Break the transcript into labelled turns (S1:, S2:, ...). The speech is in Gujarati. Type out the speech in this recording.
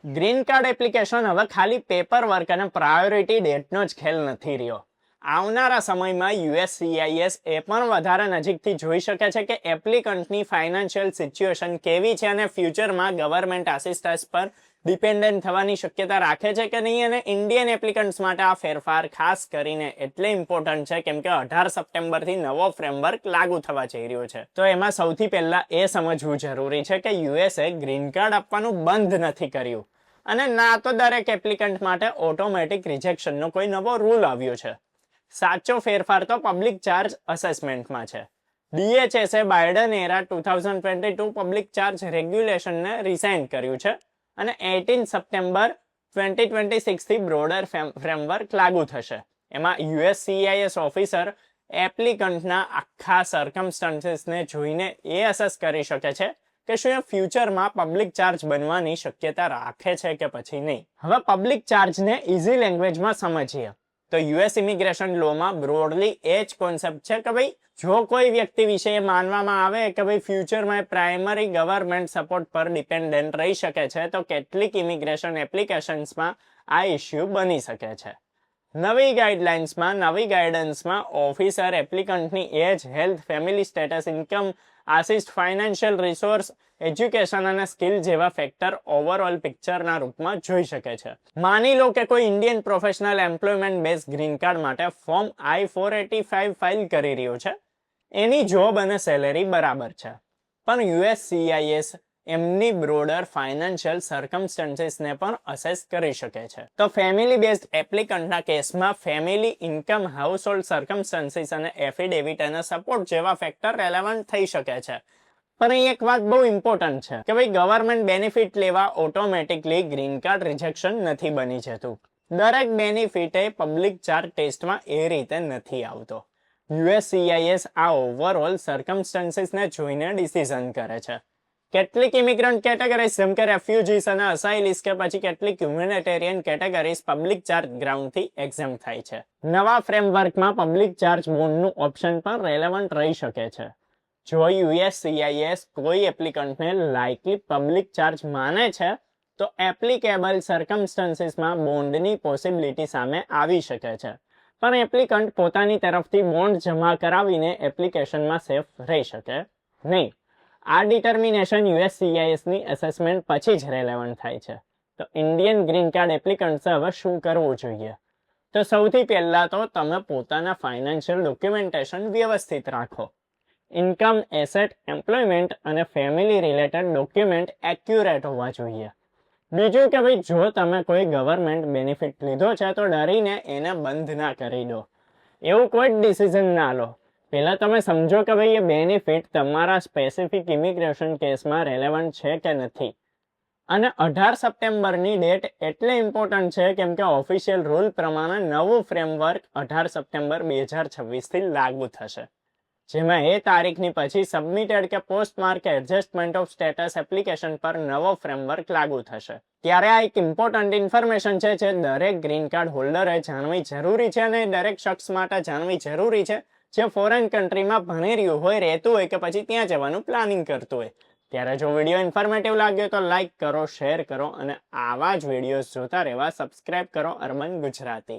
S1: ગ્રીન કાર્ડ એપ્લિકેશન હવે ખાલી પેપર વર્ક અને પ્રાયોરિટી ડેટનો જ ખેલ નથી રહ્યો. આવનારા સમયમાં યુએસસીઆઈએસ એ પણ વધારે નજીકથી જોઈ શકે છે કે એપ્લિકન્ટની ફાઇનાન્શિયલ સિચ્યુએશન કેવી છે અને ફ્યુચરમાં ગવર્મેન્ટ આસિસ્ટન્સ પર ડિપેન્ડન્ટ થવાની શક્યતા રાખે છે કે નહીં. અને ઇન્ડિયન એપ્લિકન્ટ્સ માટે આ ફેરફાર ખાસ કરીને એટલે ઇમ્પોર્ટન્ટ છે કેમ કે 18 સપ્ટેમ્બરથી નવો ફ્રેમવર્ક લાગુ થવા જઈ રહ્યો છે. તો એમાં સૌથી પહેલા એ સમજવું જરૂરી છે કે યુએસએ ગ્રીન કાર્ડ આપવાનું બંધ નથી કર્યું અને ના તો દરેક એપ્લિકન્ટ માટે ઓટોમેટિક રિજેક્શનનો કોઈ નવો રૂલ આવ્યો છે. સાચો ફેરફાર તો પબ્લિક ચાર્જ અસેસમેન્ટમાં છે. DHSએ બાઇડન એરા 2022 પબ્લિક ચાર્જ રેગ્યુલેશનને રિસાઇન કર્યું છે અને 18 સપ્ટેમ્બર 2026 થી બ્રોડર ફ્રેમવર્ક લાગુ થશે. એમાં યુએસસીઆઈએસ ઓફિસર એપ્લિકન્ટના આખા સર્કમસ્ટન્સીસને જોઈને એ અસેસ કરી શકે છે કે શું એ ફ્યુચરમાં પબ્લિક ચાર્જ બનવાની શક્યતા રાખે છે કે પછી નહીં. હવે પબ્લિક ચાર્જને ઇઝી લેંગ્વેજમાં સમજીએ તો યુએસ ઇમિગ્રેશન લોમાં બ્રોડલી એ જ કોન્સેપ્ટ છે કે ભાઈ જો કોઈ વ્યક્તિ વિશે માનવામાં આવે કે ભાઈ ફ્યુચરમાં પ્રાઇમરી ગવર્મેન્ટ સપોર્ટ પર ડિપેન્ડન્ટ રહી શકે છે તો કેટલીક ઇમિગ્રેશન એપ્લિકેશન્સમાં આ ઇસ્યુ બની શકે છે. નવી ગાઈડન્સમાં ઓફિસર એપ્લિકન્ટની age, health, family status, income, assist, financial resource, education અને સ્કિલ જેવા ફેક્ટર ઓવરઓલ પિક્ચરના રૂપમાં જોઈ શકે છે. માની લો કે કોઈ Indian professional employment base green card માટે ફોર્મ I-485 ફાઇલ કરી રહ્યો છે. એની જોબ અને સેલેરી બરાબર છે પણ યુએસસીઆઈએસ એમની બ્રોડર ફાઇનાન્શિયલ સર્કમસ્ટન્સીસને પણ અસેસ કરી શકે છે. તો ફેમિલી બેઝડ એપ્લિકન્ટના કેસમાં ફેમિલી, ઇન્કમ, હાઉસહોલ્ડ સર્કમસ્ટન્સીસ અને એફિડેવિટ અને સપોર્ટ જેવા ફેક્ટર રેલેવન્ટ થઈ શકે છે. પણ અહીં એક વાત બહુ ઇમ્પોર્ટન્ટ છે કે ભાઈ ગવર્મેન્ટ બેનિફિટ લેવા ઓટોમેટિકલી ગ્રીન કાર્ડ રિજેક્શન નથી બની જતું. દરેક બેનિફિટ એ પબ્લિક ચાર્જ ટેસ્ટમાં એ રીતે નથી આવતો. યુએસસીઆઈએસ આ ઓવરઓલ સર્કમસ્ટન્સીસને જોઈને ડિસિઝન કરે છે. કેટલીક ઇમિગ્રન્ટ કેટેગરીઝ જેમ કે રેફ્યુજીસ અને અસાઇલીસ કે પછી કેટલીક હ્યુમેનિટેરિયન કેટેગરીઝ પબ્લિક ચાર્જ ગ્રાઉન્ડથી એક્ઝેમ્પ્ટ થાય છે. નવા ફ્રેમવર્કમાં પબ્લિક ચાર્જ બોન્ડનું ઓપ્શન પણ રેલેવન્ટ રહી શકે છે. જો યુએસસીઆઈએસ કોઈ એપ્લિકન્ટને લાઇકલી પબ્લિક ચાર્જ માને છે તો એપ્લિકેબલ સર્કમસ્ટન્સીસમાં બોન્ડની પોસિબિલિટી સામે આવી શકે છે. પણ એપ્લિકન્ટ પોતાની તરફથી બોન્ડ જમા કરાવીને એપ્લિકેશનમાં સેફ રહી શકે નહીં. આ ડિટર્મિનેશન યુએસસીઆઈએસની એસેસમેન્ટ પછી જ રેલેવન્ટ થાય છે. તો ઇન્ડિયન ગ્રીન કાર્ડ એપ્લિકન્ટ્સે હવે શું કરવું જોઈએ? તો સૌથી પહેલાં તો તમે પોતાના ફાઇનાન્શિયલ ડોક્યુમેન્ટેશન વ્યવસ્થિત રાખો. ઇન્કમ, એસેટ, એમ્પ્લોયમેન્ટ અને ફેમિલી રિલેટેડ ડોક્યુમેન્ટ એક્યુરેટ હોવા જોઈએ. બીજું કે ભાઈ જો તમે કોઈ ગવર્મેન્ટ બેનિફિટ લીધો છે તો ડરીને એને બંધ ના કરી દો. એવું કોઈ જ ડિસિઝન ના લો. પહેલાં તમે સમજો કે ભાઈ એ બેનિફિટ તમારા સ્પેસિફિક ઇમિગ્રેશન કેસમાં રેલેવન્ટ છે કે નથી. અને 18 સપ્ટેમ્બરની ડેટ એટલે ઇમ્પોર્ટન્ટ છે કેમ કે ઓફિશિયલ રૂલ પ્રમાણે નવું ફ્રેમવર્ક 18 સપ્ટેમ્બર 2026થી લાગુ થશે. જેમાં એ તારીખની પછી સબમિટેડ કે પોસ્ટમાર્ક એડજસ્ટમેન્ટ ઓફ સ્ટેટસ એપ્લિકેશન પર નવો ફ્રેમવર્ક લાગુ થશે. ત્યારે આ એક ઇમ્પોર્ટન્ટ ઇન્ફોર્મેશન છે જે દરેક ગ્રીન કાર્ડ હોલ્ડરે જાણવી જરૂરી છે અને દરેક શખ્સ માટે જાણવી જરૂરી છે જે ફોરેન કન્ટ્રીમાં ભણી રહ્યું હોય, રહેતું હોય કે પછી ત્યાં જવાનું પ્લાનિંગ કરતું હોય. ત્યારે જો વિડીયો ઇન્ફોર્મેટિવ લાગ્યો તો લાઇક કરો, શેર કરો અને આવા જ વિડીયોઝ જોતા રહેવા સબસ્ક્રાઇબ કરો અર્બન ગુજરાતી.